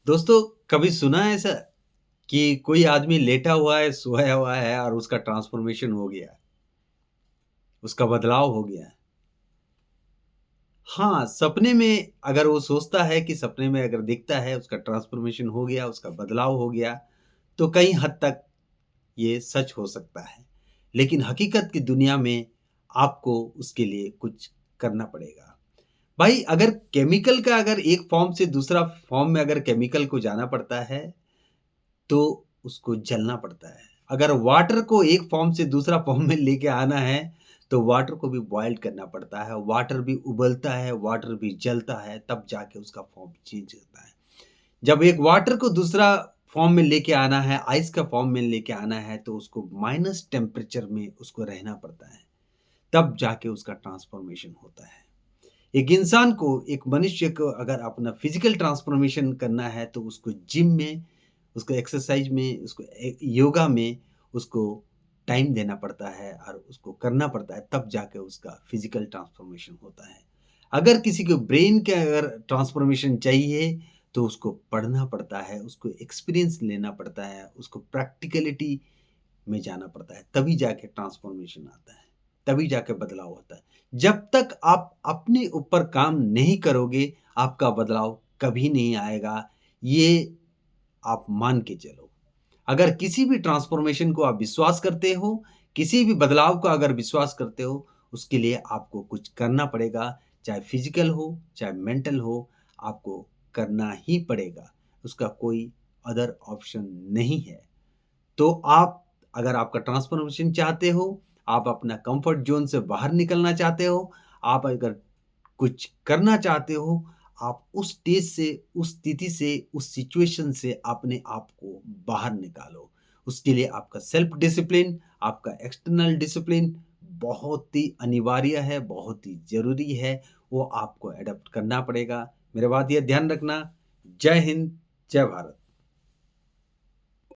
दोस्तों, कभी सुना है ऐसा कि कोई आदमी लेटा हुआ है, सोया हुआ है और उसका ट्रांसफ़ॉर्मेशन हो गया है, उसका बदलाव हो गया है? हाँ, सपने में अगर वो सोचता है कि सपने में अगर दिखता है उसका ट्रांसफ़ॉर्मेशन हो गया, उसका बदलाव हो गया, तो कई हद तक ये सच हो सकता है। लेकिन हकीकत की दुनिया में आपको उसके लिए कुछ करना पड़ेगा। भाई अगर केमिकल का अगर एक फ़ॉर्म से दूसरा फ़ॉर्म में अगर केमिकल को जाना पड़ता है तो उसको जलना पड़ता है। अगर वाटर को एक फ़ॉर्म से दूसरा फ़ॉर्म में लेके आना है, तो वाटर को भी बॉयल करना पड़ता है, वाटर भी उबलता है, वाटर भी जलता है, तब जाके उसका फ़ॉर्म चेंज होता है। जब एक वाटर को दूसरा फ़ॉर्म में लेके आना है, आइस का फ़ॉर्म में लेके आना है, तो उसको माइनस टेम्परेचर में उसको रहना पड़ता है, तब जाके उसका ट्रांसफ़ॉर्मेशन होता है। एक इंसान को, एक मनुष्य को अगर अपना फिज़िकल ट्रांसफ़ॉर्मेशन करना है तो उसको जिम में, उसको एक्सरसाइज़ में, उसको योगा में उसको टाइम देना पड़ता है और उसको करना पड़ता है तब जाके उसका फिज़िकल ट्रांसफ़ॉर्मेशन होता है। अगर किसी को ब्रेन के अगर ट्रांसफ़ॉर्मेशन चाहिए तो उसको पढ़ना पड़ता है, उसको एक्सपीरियंस लेना पड़ता है, उसको प्रैक्टिकैलिटी में जाना पड़ता है, तभी जाके ट्रांसफ़ॉर्मेशन आता है, तभी जाके बदलाव होता है। जब तक आप अपने ऊपर काम नहीं करोगे, आपका बदलाव कभी नहीं आएगा, ये आप मान के चलो। अगर किसी भी ट्रांसफ़ॉर्मेशन को आप विश्वास करते हो, किसी भी बदलाव को अगर विश्वास करते हो, उसके लिए आपको कुछ करना पड़ेगा, चाहे फ़िज़िकल हो, चाहे मेंटल हो, आपको करना ही पड़ेगा। उसका कोई अदर ऑप्शन नहीं है। तो आप अगर आपका ट्रांसफ़ॉर्मेशन चाहते हो, आप अपना कम्फ़र्ट ज़ोन से बाहर निकलना चाहते हो, आप अगर कुछ करना चाहते हो, आप उस स्टेज से, उस स्थिति से, उस सिचुएशन से अपने आप को बाहर निकालो। उसके लिए आपका सेल्फ डिसिप्लिन, आपका एक्सटर्नल डिसिप्लिन बहुत ही अनिवार्य है, बहुत ही ज़रूरी है, वो आपको एडॉप्ट करना पड़ेगा। मेरा बात ये ध्यान रखना। जय हिंद, जय भारत।